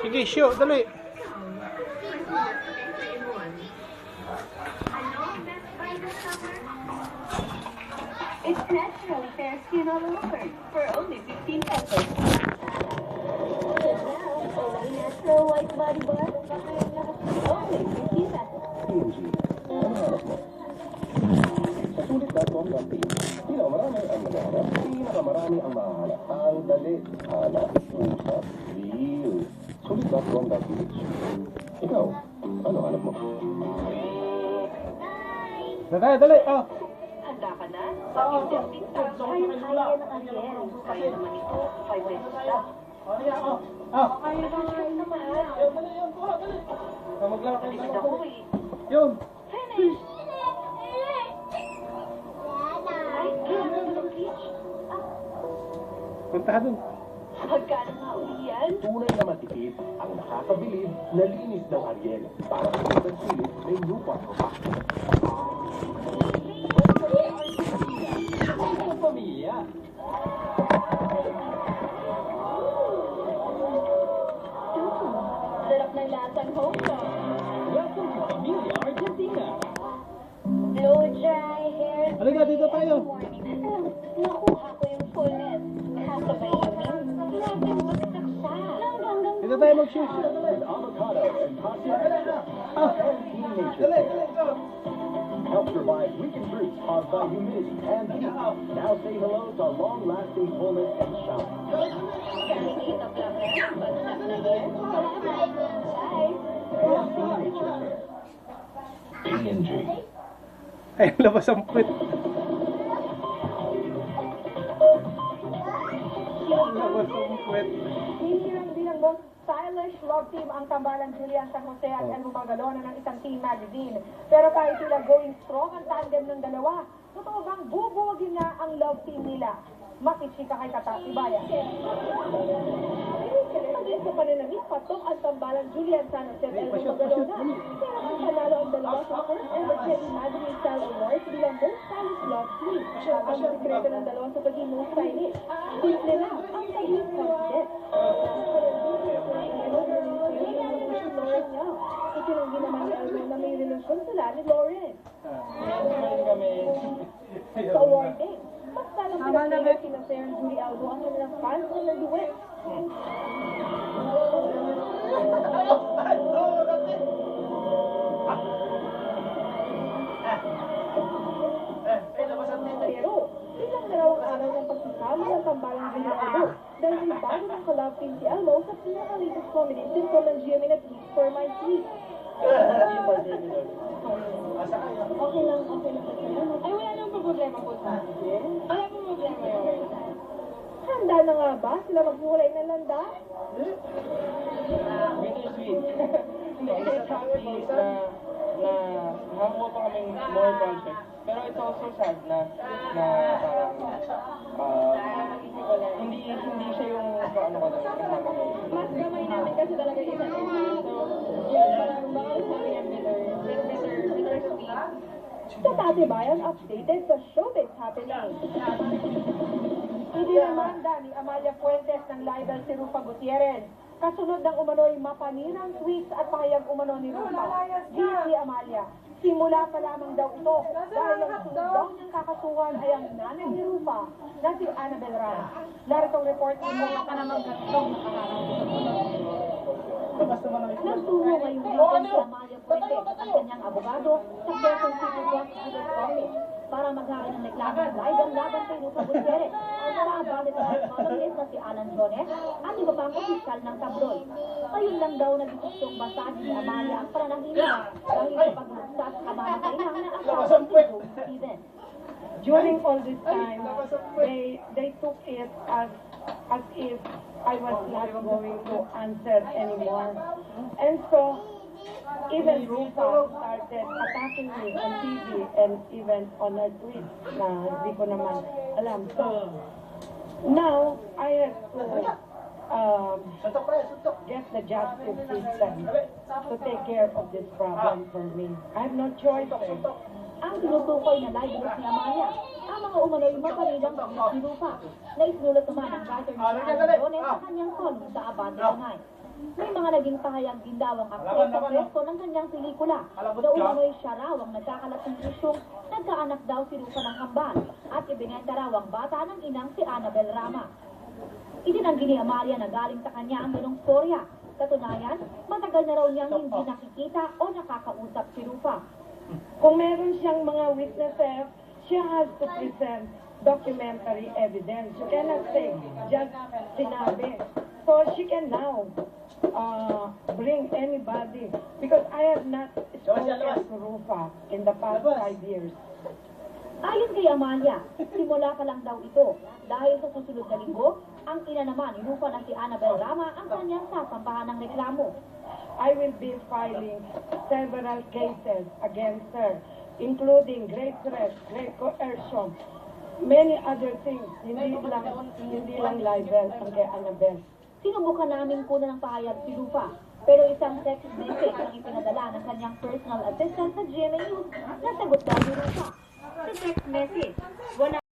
Sige, show, dali. It's naturally fair skin all over for only 15 pesos. Only natural white body bar only 15 pesos. Sulit.com ng team. Tila marami ang naghahanap, marami ang mahanap. Ang dali, hanap, usap, deal. Sulit.com.ph. Ikaw, ano hanap mo? Dali, oh. Handa ka na? Yung testing time, kaya ng Ariel. Kaya naman ito, 5 pesos lang. Oh. Kaya naman. Nalipid ako eh. Yun. Finish! Ay, kailangan mo ng peach. Punta dun. Magkano nga uli yan? Tunay na matipid ang nakakabilib na linis ng Ariel. Para sa ibang silid, may new water pack. Ang pamilya. Sarap ng lasang home dog. Welcome to Pamilya Argentina. Blow dry hair. Halika, dito tayo. Nakuha ko yung fullness. Kaso ba yun? Laging bagsak siya. Dito tayo mag-shoot. With avocado and pasta extra. Ah. And teenager care. Help survive weakened fruits caused by humidity and heat. Now say hello to long-lasting fullness and shout. Kahit of lover, bagsak na hair. Bye. And teenager care. P&G. Ay, labas ang puwet. Labas ang puwet. Hinihirang din ng most stylish love team ang tambalan Julian San Jose at Elmo Magalona ng isang team magazine. Pero kahit sila going strong ang tandem ng dalawa, totoo bang bubuwagin na ang love team nila? Makichika kay Katatibayan. Pagin sa pananamit, patok ang tambalan Julian San Jose at Elmo Magalona. Pero kung panalo ang dalawa sa first ever Jenny Magazine Style Awards bilang most stylish love team. Ang sikreto ng dalawa sa pagiging most stylish. Simple lang ang pagiging confident. Itinanggi naman ni Elmo na may relasyon sila ni Lauren. Sa awarding, mas talang pinag-favorite sina Sarah and Julie Albo ang kanilang fans na nag-duet. Pero, ilang dalawang araw ng pagsasama ng tambalang Julie Albo dahil may bago ng collab team si Elmo sa pinaka-latest comedy sitcom ng GMA na Please For My Sweet. Okay lang. Ay, wala nang problema po sa akin. Wala pong problema yun. Handa na nga ba sila maghiwalay ng landa? Bittersweet. It's happy na nakakuha pa kaming more projects. Pero it's also sad na hindi siya yung ano ko doon kasama ko. Mas gamay namin kasi talaga isa. So, yeah, parang baka sabi niya bittersweet. Sa Tatibayan, updated sa showbiz happening. Idinamanda ni Amalia Fuentes ng libel si Rufa Gutierrez. Kasunod ng umano'y mapaninang tweets at pahayag umano ni Rufa. Di Amalia. Simula pa lamang daw ito dahil ang sunod daw niyang kakasuhan ay ang nanay ni Rufa na si Annabel Ramos. Narito ang report ni Mula ka namang gastong nagturo ngayong weekend si Amalia Fuentes at ang kanyang abogado sa Quezon City Prosecutor's Office para maghain ng reklamong libel laban kay Rufa Gutierrez. Sa abante ng economist na si Alan Jones at iba pang opisyal ng tabloid. Ayun lang daw nagigustong basahin ni Amalia ang pananahimik dahil sa paglugsa sa kamamatainang na asawa ni Hope Stevens. During all this time, they took it as if I was not going to answer anymore. And so, even Rufa started attacking me on TV and even on her tweet na hindi ko naman alam. So, now, I have to get the justice system to take care of this problem for me. I have no choice. Ang tinutukoy na libel ni Amalia, ang mga mga umano'y mapanilang si Rufa, na isinulat naman ang writer ni Alan Rones sa kanyang column sa Abante Tonight. May mga naging pahayag din daw ang aktres sa presko ng kanyang pelikula. Na umano'y siya raw ang nagkakalat ng isyong nagkaanak daw si Rufa ng kambal at ibinenta raw ang bata ng inang si Annabel Rama. Itinanggi ni Amalia na galing sa kanya ang ganong storya. Katunayan, matagal na raw niyang hindi nakikita o nakakausap si Rufa. Kung meron siyang mga witnesses, she has to present documentary evidence. You cannot say, just sinabi. So she can now bring anybody. Because I have not spoken to Rufa in the past 5 years. Ayon kay Amalia, simula pa lang daw ito. Dahil sa susunod na linggo, ang ina naman ni Rufa na si Annabel Rama ang kanyang sasampahan ng reklamo. I will be filing several cases against her, including great threat, great coercion, many other things, hindi lang libel ang kay Annabel. Sinubukan namin kunan ng pahayag si Rufa, pero isang text message ang ipinadala ng kanyang personal assistant sa GMA News na sagot daw ni Rufa. Sa text message, wala